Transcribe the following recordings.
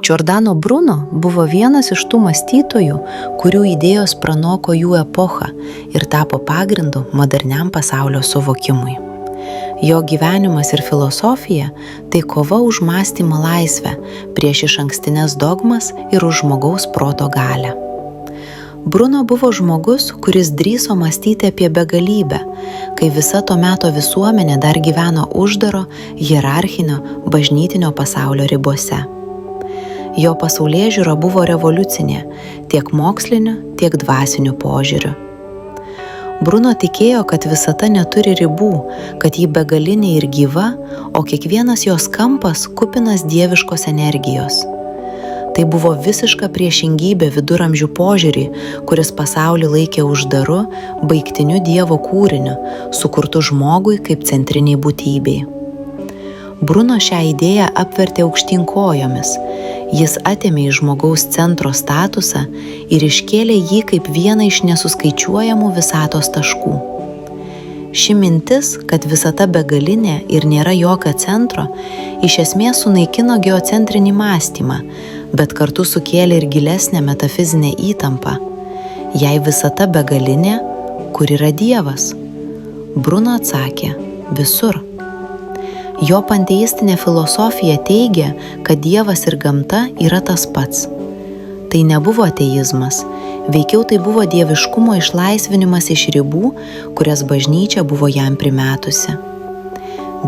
Giordano Bruno buvo vienas iš tų mąstytojų, kurių idėjos pranoko jų epochą ir tapo pagrindu moderniam pasaulio suvokimui. Jo gyvenimas ir filosofija – tai kova už mąstymo laisvę, prieš išankstinės dogmas ir už žmogaus proto galią. Bruno buvo žmogus, kuris drįso mąstyti apie begalybę, kai visa to meto visuomenė dar gyveno uždaro, hierarchinio, bažnytinio pasaulio ribose. Jo pasaulėžiūra buvo revoliucinė, tiek moksliniu, tiek dvasiniu požiūriu. Bruno tikėjo, kad visata neturi ribų, kad ji begalinė ir gyva, o kiekvienas jos kampas kupinas dieviškos energijos. Tai buvo visiška priešingybė viduramžių požiūrį, kuris pasaulį laikė uždaru, baigtiniu Dievo kūriniu, sukurtu žmogui kaip centriniai būtybei. Bruno šią idėją apvertė aukštyn kojomis. Jis atėmė iš žmogaus centro statusą ir iškėlė jį kaip vieną iš nesuskaičiuojamų visatos taškų. Ši mintis, kad visata begalinė ir nėra jokio centro, iš esmės sunaikino geocentrinį mąstymą, bet kartu sukėlė ir gilesnę metafizinę įtampą. Jei visata begalinė, kur yra Dievas? Bruno atsakė, visur. Jo panteistinė filosofija teigia, kad Dievas ir gamta yra tas pats. Tai nebuvo ateizmas, veikiau tai buvo dieviškumo išlaisvinimas iš ribų, kurias bažnyčia buvo jam primetusi.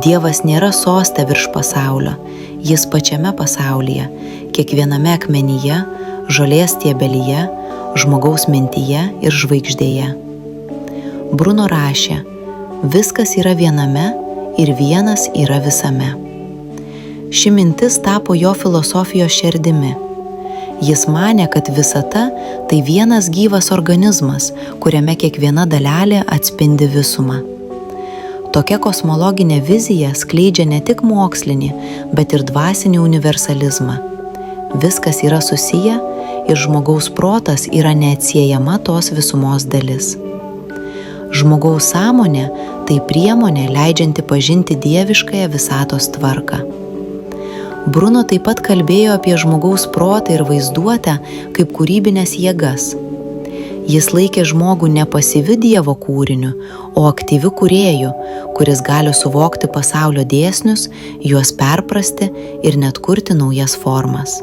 Dievas nėra soste virš pasaulio, jis pačiame pasaulyje, kiekviename akmenyje, žolės stiebelyje, žmogaus mintyje ir žvaigždėje. Bruno rašė, viskas yra viename ir vienas yra visame. Ši mintis tapo jo filosofijos šerdimi. Jis manė, kad visata tai vienas gyvas organizmas, kuriame kiekviena dalelė atspindi visumą. Tokia kosmologinė vizija skleidžia ne tik mokslinį, bet ir dvasinį universalizmą. Viskas yra susiję ir žmogaus protas yra neatsiejama tos visumos dalis. Žmogaus sąmonė tai priemonė leidžianti pažinti dieviškąją visatos tvarką. Bruno taip pat kalbėjo apie žmogaus protą ir vaizduotę kaip kūrybinės jėgas. Jis laikė žmogų ne pasyviu Dievo kūriniu, o aktyviu kūrėju, kuris gali suvokti pasaulio dėsnius, juos perprasti ir net kurti naujas formas.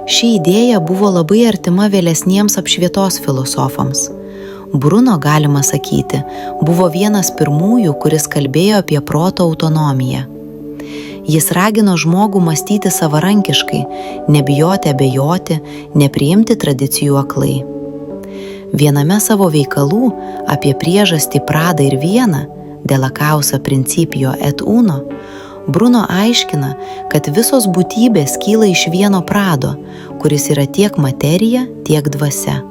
Ši idėja buvo labai artima vėlesniems apšvietos filosofams. Bruno, galima sakyti, buvo vienas pirmųjų, kuris kalbėjo apie proto autonomiją. Jis ragino žmogų mąstyti savarankiškai, nebijoti abejoti, nepriimti tradicijų aklai. Viename savo veikalų apie priežastį pradą ir vieną, de la causa principio et uno, Bruno aiškina, kad visos būtybės kyla iš vieno prado, kuris yra tiek materija, tiek dvasia.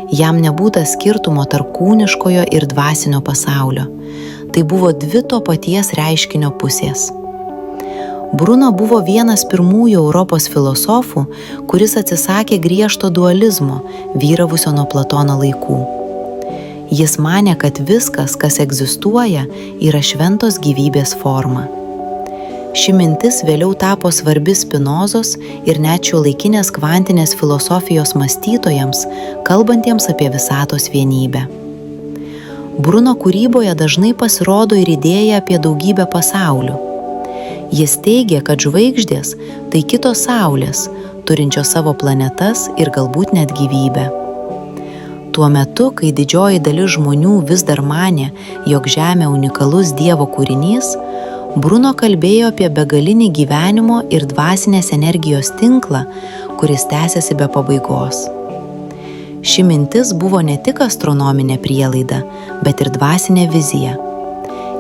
Jam nebūta skirtumo tarp kūniškojo ir dvasinio pasaulio. Tai buvo dvi to paties reiškinio pusės. Bruno buvo vienas pirmųjų Europos filosofų, kuris atsisakė griežto dualizmo, vyravusio nuo Platono laikų. Jis manė, kad viskas, kas egzistuoja, yra šventos gyvybės forma. Ši mintis vėliau tapo svarbi Spinozos ir net šiuolaikinės kvantinės filosofijos mąstytojams, kalbantiems apie visatos vienybę. Bruno kūryboje dažnai pasirodo ir idėja apie daugybę pasaulių. Jis teigia, kad žvaigždės tai kitos saulės, turinčios savo planetas ir galbūt net gyvybę. Tuo metu, kai didžioji dalis žmonių vis dar manė, jog Žemė unikalus Dievo kūrinys, Bruno kalbėjo apie begalinį gyvenimo ir dvasinės energijos tinklą, kuris tęsiasi be pabaigos. Ši mintis buvo ne tik astronominė prielaida, bet ir dvasinė vizija.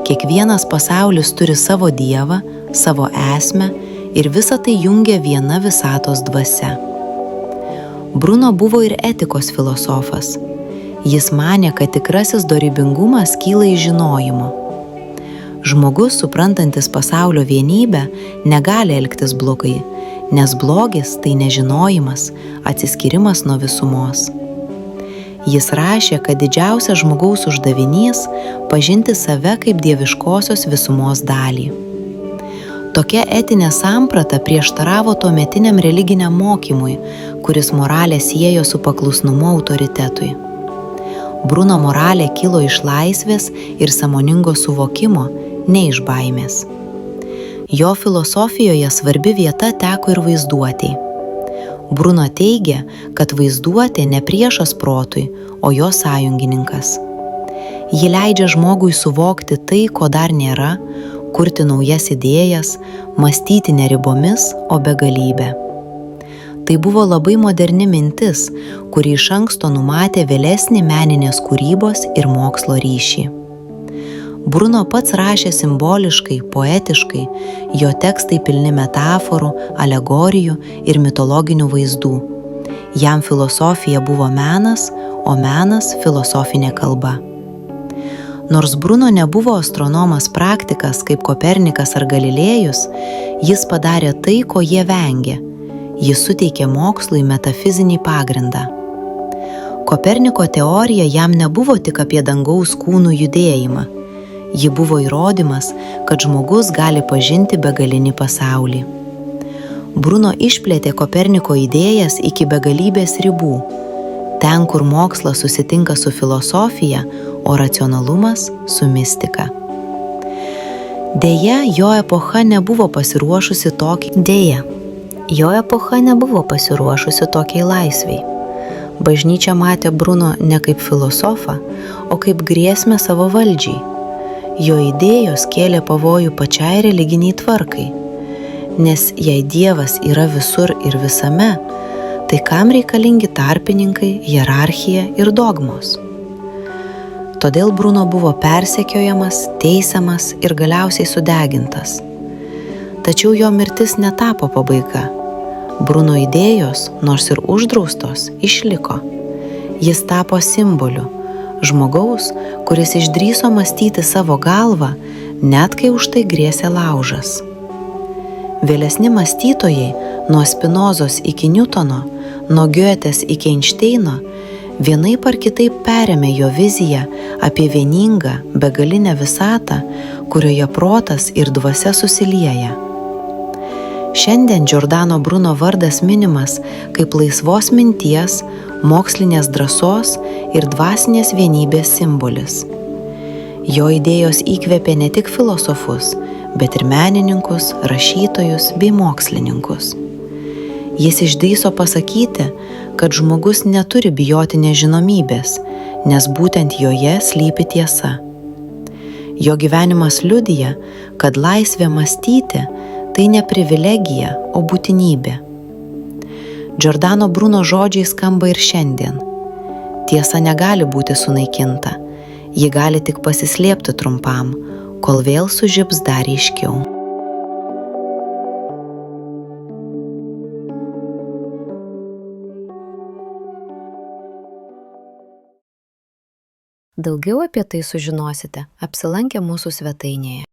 Kiekvienas pasaulis turi savo Dievą, savo esmę ir visa tai jungia viena visatos dvasia. Bruno buvo ir etikos filosofas. Jis manė, kad tikrasis dorybingumas kyla iš žinojimo. Žmogus, suprantantis pasaulio vienybę, negali elgtis blogai, nes blogis tai nežinojimas, atsiskyrimas nuo visumos. Jis rašė, kad didžiausias žmogaus uždavinys – pažinti save kaip dieviškosios visumos dalį. Tokia etinė samprata prieštaravo tuometiniam religiniam mokymui, kuris moralę siejo su paklusnumu autoritetui. Bruno moralė kilo iš laisvės ir sąmoningo suvokimo, ne iš baimės. Jo filosofijoje svarbi vieta teko ir vaizduotei. Bruno teigia, kad vaizduotė ne priešas protui, o jo sąjungininkas. Ji leidžia žmogui suvokti tai, ko dar nėra, kurti naujas idėjas, mąstyti ne ribomis, o begalybę. Tai buvo labai moderni mintis, kuri iš anksto numatė vėlesnį meninės kūrybos ir mokslo ryšį. Bruno pats rašė simboliškai, poetiškai, jo tekstai pilni metaforų, alegorijų ir mitologinių vaizdų. Jam filosofija buvo menas, o menas filosofinė kalba. Nors Bruno nebuvo astronomas praktikas kaip Kopernikas ar Galilėjus, jis padarė tai, ko jie vengė. Jis suteikė mokslui metafizinį pagrindą. Koperniko teorija jam nebuvo tik apie dangaus kūnų judėjimą. Ji buvo įrodymas, kad žmogus gali pažinti begalinį pasaulį. Bruno išplėtė Koperniko idėjas iki begalybės ribų. Ten, kur mokslas susitinka su filosofija, o racionalumas su mistika. Deja, jo epocha nebuvo pasiruošusi tokiai laisvei. Bažnyčia matė Bruno ne kaip filosofą, o kaip grėsmę savo valdžiai. Jo idėjos kėlė pavojų pačiai religiniai tvarkai, nes jei Dievas yra visur ir visame, tai kam reikalingi tarpininkai, hierarchija ir dogmos? Todėl Bruno buvo persekiojamas, teisiamas ir galiausiai sudegintas. Tačiau jo mirtis netapo pabaiga. Bruno idėjos, nors ir uždraustos, išliko. Jis tapo simboliu, žmogaus, kuris išdrįso mąstyti savo galvą, net kai už tai grėsė laužas. Vėlesni mąstytojai, nuo Spinozos iki Newtono, nuo Goetės iki Einšteino, vienaip ar kitaip perėmė jo viziją apie vieningą, begalinę visatą, kurioje protas ir dvasia susilieja. Šiandien Giordano Bruno vardas minimas kaip laisvos minties, mokslinės drąsos ir dvasinės vienybės simbolis. Jo idėjos įkvėpė ne tik filosofus, bet ir menininkus, rašytojus bei mokslininkus. Jis išdrįso pasakyti, kad žmogus neturi bijoti nežinomybės, nes būtent joje slypi tiesa. Jo gyvenimas liudija, kad laisvė mąstyti tai ne privilegija, o būtinybė. Giordano Bruno žodžiai skamba ir šiandien. Tiesa negali būti sunaikinta, ji gali tik pasislėpti trumpam, kol vėl sužibs dar ryškiau. Daugiau apie tai sužinosite apsilankę mūsų svetainėje.